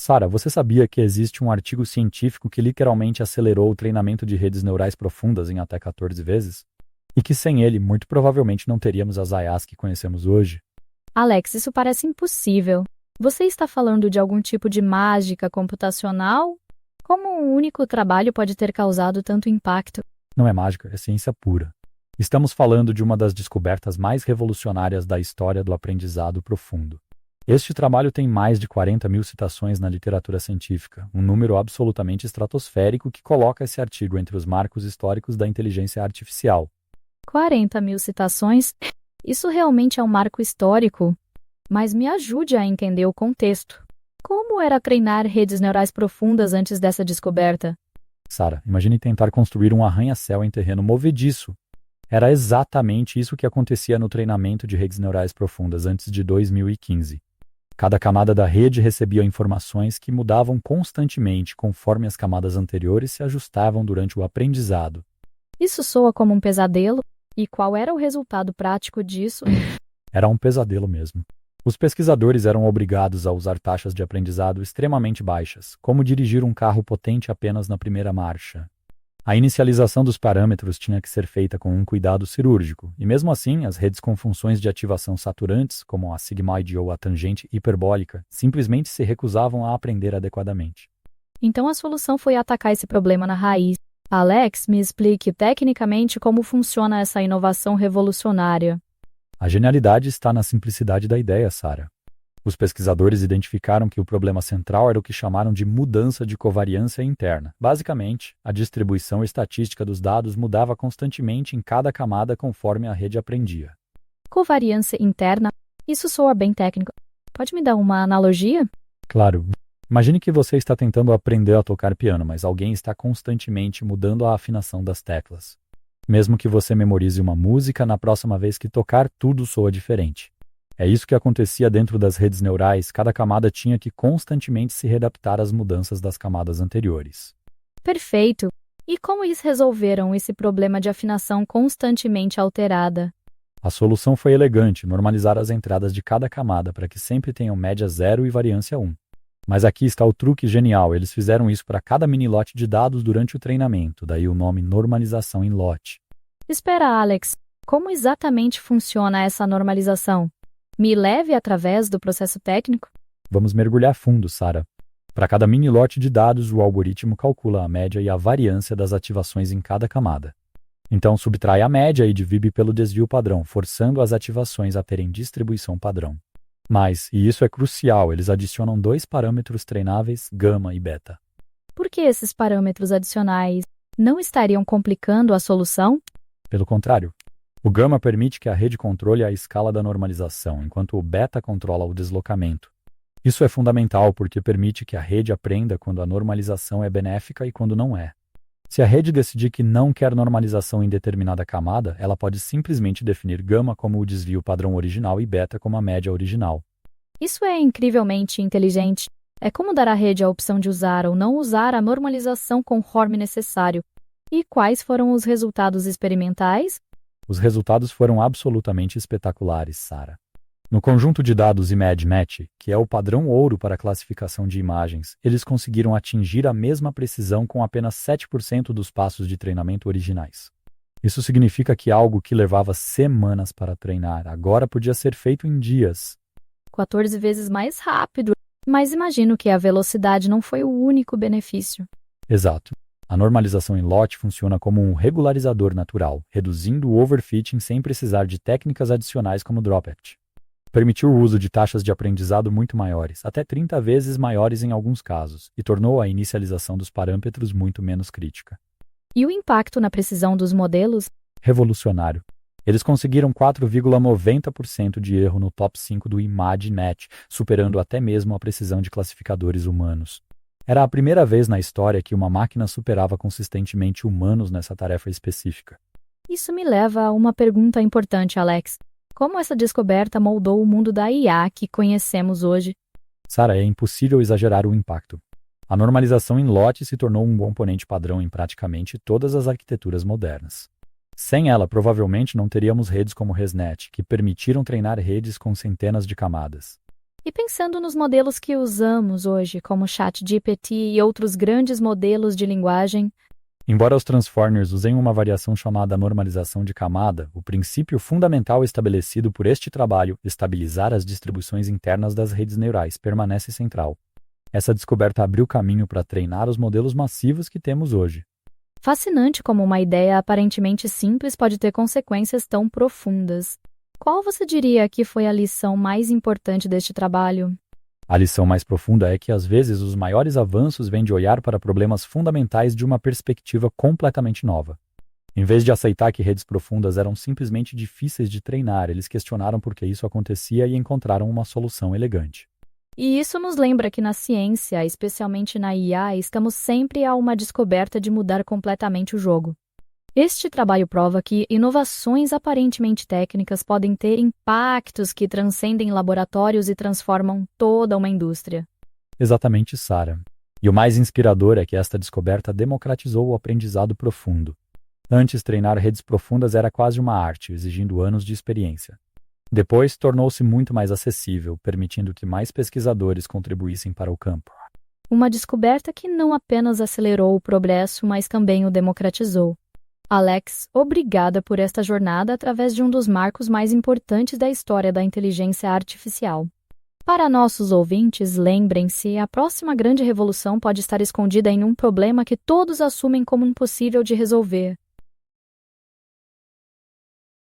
Sara, você sabia que existe um artigo científico que literalmente acelerou o treinamento de redes neurais profundas em até 14 vezes? E que sem ele, muito provavelmente não teríamos as IAs que conhecemos hoje? Alex, isso parece impossível. Você está falando de algum tipo de mágica computacional? Como um único trabalho pode ter causado tanto impacto? Não é mágica, é ciência pura. Estamos falando de uma das descobertas mais revolucionárias da história do aprendizado profundo. Este trabalho tem mais de 40 mil citações na literatura científica, um número absolutamente estratosférico que coloca esse artigo entre os marcos históricos da inteligência artificial. 40 mil citações? Isso realmente é um marco histórico. Mas me ajude a entender o contexto. Como era treinar redes neurais profundas antes dessa descoberta? Sara, imagine tentar construir um arranha-céu em terreno movediço. Era exatamente isso que acontecia no treinamento de redes neurais profundas antes de 2015. Cada camada da rede recebia informações que mudavam constantemente conforme as camadas anteriores se ajustavam durante o aprendizado. Isso soa como um pesadelo? E qual era o resultado prático disso? Era um pesadelo mesmo. Os pesquisadores eram obrigados a usar taxas de aprendizado extremamente baixas, como dirigir um carro potente apenas na primeira marcha. A inicialização dos parâmetros tinha que ser feita com um cuidado cirúrgico, e mesmo assim, as redes com funções de ativação saturantes, como a sigmoide ou a tangente hiperbólica, simplesmente se recusavam a aprender adequadamente. Então a solução foi atacar esse problema na raiz. Alex, me explique tecnicamente como funciona essa inovação revolucionária. A genialidade está na simplicidade da ideia, Sara. Os pesquisadores identificaram que o problema central era o que chamaram de mudança de covariância interna. Basicamente, a distribuição estatística dos dados mudava constantemente em cada camada conforme a rede aprendia. Covariância interna? Isso soa bem técnico. Pode me dar uma analogia? Claro. Imagine que você está tentando aprender a tocar piano, mas alguém está constantemente mudando a afinação das teclas. Mesmo que você memorize uma música, na próxima vez que tocar, tudo soa diferente. É isso que acontecia dentro das redes neurais, cada camada tinha que constantemente se readaptar às mudanças das camadas anteriores. Perfeito. E como eles resolveram esse problema de afinação constantemente alterada? A solução foi elegante, normalizar as entradas de cada camada para que sempre tenham média 0 e variância 1. Mas aqui está o truque genial, eles fizeram isso para cada mini lote de dados durante o treinamento, daí o nome normalização em lote. Espera, Alex. Como exatamente funciona essa normalização? Me leve através do processo técnico? Vamos mergulhar fundo, Sara. Para cada mini lote de dados, o algoritmo calcula a média e a variância das ativações em cada camada. Então, subtrai a média e divide pelo desvio padrão, forçando as ativações a terem distribuição padrão. Mas, e isso é crucial, eles adicionam 2 parâmetros treináveis, gama e beta. Por que esses parâmetros adicionais não estariam complicando a solução? Pelo contrário, o gama permite que a rede controle a escala da normalização, enquanto o beta controla o deslocamento. Isso é fundamental porque permite que a rede aprenda quando a normalização é benéfica e quando não é. Se a rede decidir que não quer normalização em determinada camada, ela pode simplesmente definir gama como o desvio padrão original e beta como a média original. Isso é incrivelmente inteligente. É como dar à rede a opção de usar ou não usar a normalização conforme necessário. E quais foram os resultados experimentais? Os resultados foram absolutamente espetaculares, Sara. No conjunto de dados ImageMatch, que é o padrão ouro para a classificação de imagens, eles conseguiram atingir a mesma precisão com apenas 7% dos passos de treinamento originais. Isso significa que algo que levava semanas para treinar agora podia ser feito em dias. 14 vezes mais rápido. Mas imagino que a velocidade não foi o único benefício. Exato. A normalização em lote funciona como um regularizador natural, reduzindo o overfitting sem precisar de técnicas adicionais como dropout. Permitiu o uso de taxas de aprendizado muito maiores, até 30 vezes maiores em alguns casos, e tornou a inicialização dos parâmetros muito menos crítica. E o impacto na precisão dos modelos? Revolucionário. Eles conseguiram 4,90% de erro no top 5 do ImageNet, superando até mesmo a precisão de classificadores humanos. Era a primeira vez na história que uma máquina superava consistentemente humanos nessa tarefa específica. Isso me leva a uma pergunta importante, Alex. Como essa descoberta moldou o mundo da IA que conhecemos hoje? Sara, é impossível exagerar o impacto. A normalização em lote se tornou um componente padrão em praticamente todas as arquiteturas modernas. Sem ela, provavelmente não teríamos redes como ResNet, que permitiram treinar redes com centenas de camadas. E pensando nos modelos que usamos hoje, como o ChatGPT e outros grandes modelos de linguagem, Embora os transformers usem uma variação chamada normalização de camada, o princípio fundamental estabelecido por este trabalho, estabilizar as distribuições internas das redes neurais, permanece central. Essa descoberta abriu caminho para treinar os modelos massivos que temos hoje. fascinante como uma ideia aparentemente simples pode ter consequências tão profundas. Qual você diria que foi a lição mais importante deste trabalho? A lição mais profunda é que, às vezes, os maiores avanços vêm de olhar para problemas fundamentais de uma perspectiva completamente nova. Em vez de aceitar que redes profundas eram simplesmente difíceis de treinar, eles questionaram por que isso acontecia e encontraram uma solução elegante. E isso nos lembra que na ciência, especialmente na IA, estamos sempre a uma descoberta de mudar completamente o jogo. Este trabalho prova que inovações aparentemente técnicas podem ter impactos que transcendem laboratórios e transformam toda uma indústria. Exatamente, Sarah. E o mais inspirador é que esta descoberta democratizou o aprendizado profundo. Antes, treinar redes profundas era quase uma arte, exigindo anos de experiência. Depois, tornou-se muito mais acessível, permitindo que mais pesquisadores contribuíssem para o campo. Uma descoberta que não apenas acelerou o progresso, mas também o democratizou. Alex, obrigada por esta jornada através de um dos marcos mais importantes da história da inteligência artificial. Para nossos ouvintes, lembrem-se, a próxima grande revolução pode estar escondida em um problema que todos assumem como impossível de resolver.